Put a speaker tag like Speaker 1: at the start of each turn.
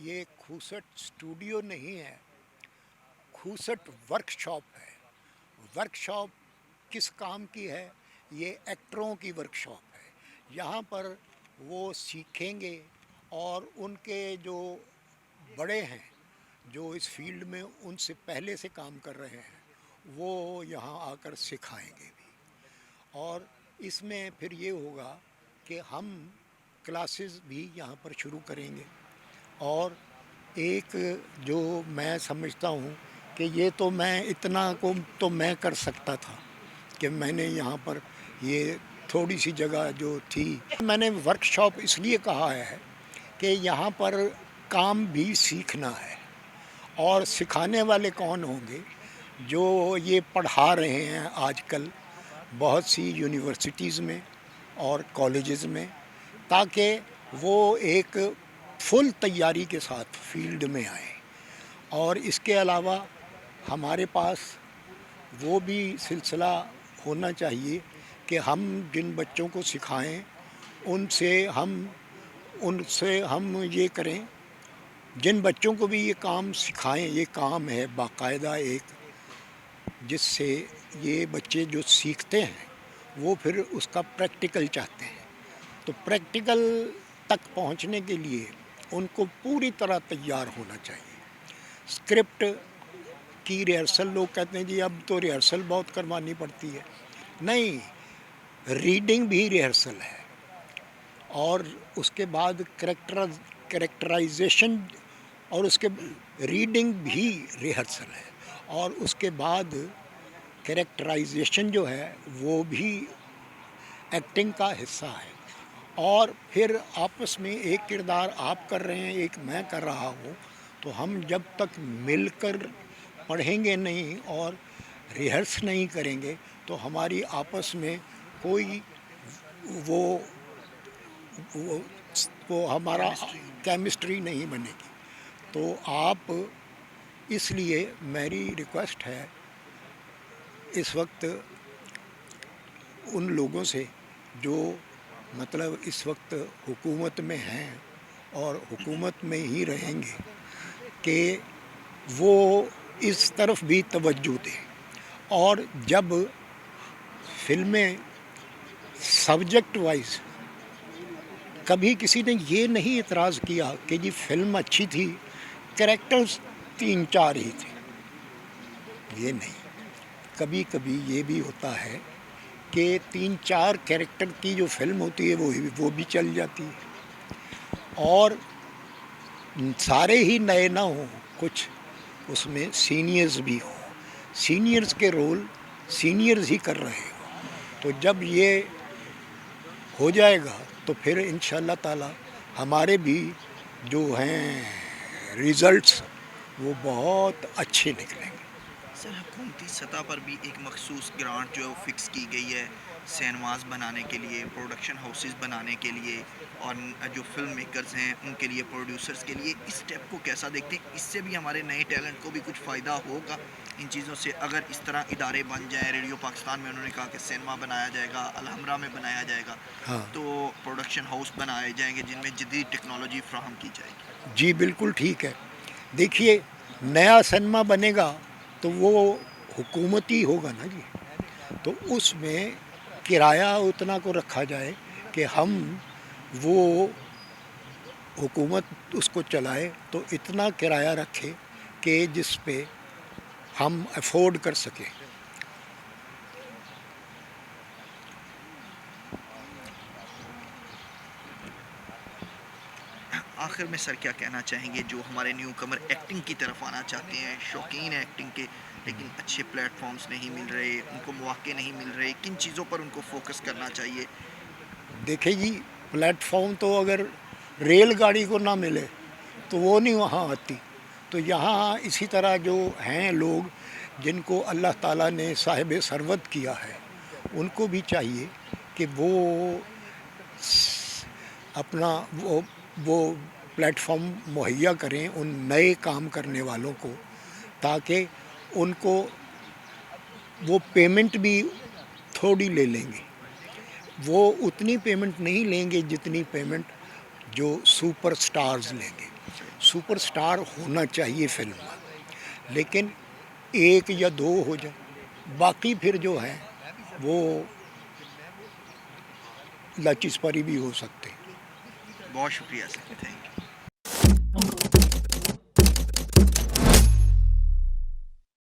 Speaker 1: ये खूसट स्टूडियो नहीं है, खूसट वर्कशॉप है। वर्कशॉप किस काम की है? ये एक्टरों की वर्कशॉप है। यहाँ पर वो सीखेंगे और उनके जो बड़े हैं, जो इस फील्ड में उनसे पहले से काम कर रहे हैं, वो यहाँ आकर सिखाएंगे भी। और इसमें फिर ये होगा कि हम क्लासेस भी यहाँ पर शुरू करेंगे। और एक जो मैं समझता हूँ कि ये तो मैं इतना को तो मैं कर सकता था कि मैंने यहाँ पर ये थोड़ी सी जगह जो थी, मैंने वर्कशॉप इसलिए कहा है कि यहाँ पर काम भी सीखना है। और सिखाने वाले कौन होंगे? जो ये पढ़ा रहे हैं आजकल बहुत सी यूनिवर्सिटीज़ में और कॉलेजेस में, ताकि वो एक फुल तैयारी के साथ फील्ड में आए। और इसके अलावा हमारे पास वो भी सिलसिला होना चाहिए कि हम जिन बच्चों को सिखाएं उनसे हम ये करें, जिन बच्चों को भी ये काम सिखाएं, ये काम है बाकायदा एक, जिससे ये बच्चे जो सीखते हैं वो फिर उसका प्रैक्टिकल चाहते हैं। तो प्रैक्टिकल तक पहुंचने के लिए उनको पूरी तरह तैयार होना चाहिए। स्क्रिप्ट की रिहर्सल, लोग कहते हैं जी अब तो रिहर्सल बहुत करवानी पड़ती है। नहीं, रीडिंग भी रिहर्सल है। और उसके बाद कैरेक्टराइजेशन, और उसके रीडिंग भी रिहर्सल है। और उसके बाद कैरेक्टराइजेशन जो है वो भी एक्टिंग का हिस्सा है। और फिर आपस में एक किरदार आप कर रहे हैं, एक मैं कर रहा हूँ, तो हम जब तक मिलकर पढ़ेंगे नहीं और रिहर्स नहीं करेंगे तो हमारी आपस में कोई वो वो, वो हमारा केमिस्ट्री नहीं बनेगी। तो आप, इसलिए मेरी रिक्वेस्ट है इस वक्त उन लोगों से जो मतलब इस वक्त हुकूमत में हैं और हुकूमत में ही रहेंगे, कि वो इस तरफ भी तवज्जो दें। और जब फिल्में सब्जेक्ट वाइज, कभी किसी ने ये नहीं इतराज़ किया कि जी फिल्म अच्छी थी, कैरेक्टर्स 3-4 ही थे, ये नहीं। कभी कभी ये भी होता है कि 3-4 कैरेक्टर की जो फिल्म होती है वो भी चल जाती है। और सारे ही नए ना हों, कुछ उसमें सीनियर्स भी हों, सीनियर्स के रोल सीनियर्स ही कर रहे हो। तो जब ये हो जाएगा तो फिर इंशाअल्लाह ताला हमारे भी जो हैं रिज़ल्ट्स वो बहुत अच्छे निकलेंगे।
Speaker 2: सर, हुकूमती सतह पर भी एक मखसूस ग्रांट जो है वो फिक्स की गई है सिनेमाज बनाने के लिए, प्रोडक्शन हाउसेस बनाने के लिए, और जो फिल्म मेकर्स हैं उनके लिए, प्रोड्यूसर्स के लिए। इस स्टेप को कैसा देखते हैं? इससे भी हमारे नए टैलेंट को भी कुछ फ़ायदा होगा इन चीज़ों से, अगर इस तरह इदारे बन जाएँ? रेडियो पाकिस्तान में उन्होंने कहा कि सिनेमा बनाया जाएगा, अलहमरा में बनाया जाएगा,
Speaker 1: हाँ
Speaker 2: तो प्रोडक्शन हाउस बनाए जाएंगे जिनमें जदीद टेक्नोलॉजी फ्राहम की जाएगी।
Speaker 1: जी, बिल्कुल ठीक है। देखिए, नया सिनेमा बनेगा तो वो हुकूमती होगा ना जी। तो उसमें किराया उतना को रखा जाए कि हम वो हुकूमत उसको चलाए तो इतना किराया रखे कि जिस पे हम अफोर्ड कर सकें।
Speaker 2: आखिर में सर क्या कहना चाहेंगे जो हमारे न्यू कमर एक्टिंग की तरफ आना चाहते हैं, शौकीन है एक्टिंग के, लेकिन अच्छे प्लेटफॉर्म्स नहीं मिल रहे, उनको मौके नहीं मिल रहे, किन चीज़ों पर उनको फोकस करना चाहिए?
Speaker 1: देखे जी, प्लेटफॉर्म तो अगर रेलगाड़ी को ना मिले तो वो नहीं वहाँ आती। तो यहाँ इसी तरह जो हैं लोग जिनको अल्लाह ताला ने साहिब सरवत किया है, उनको भी चाहिए कि वो अपना वो प्लेटफॉर्म मुहैया करें उन नए काम करने वालों को, ताकि उनको वो पेमेंट भी थोड़ी ले लेंगे। वो उतनी पेमेंट नहीं लेंगे जितनी पेमेंट जो सुपर स्टार्स लेंगे। सुपर स्टार होना चाहिए फिल्म में, लेकिन एक या दो हो जाए, बाकी फिर जो है वो लचिस परी भी हो सकते हैं।
Speaker 2: बहुत शुक्रिया सर, थैंक यू।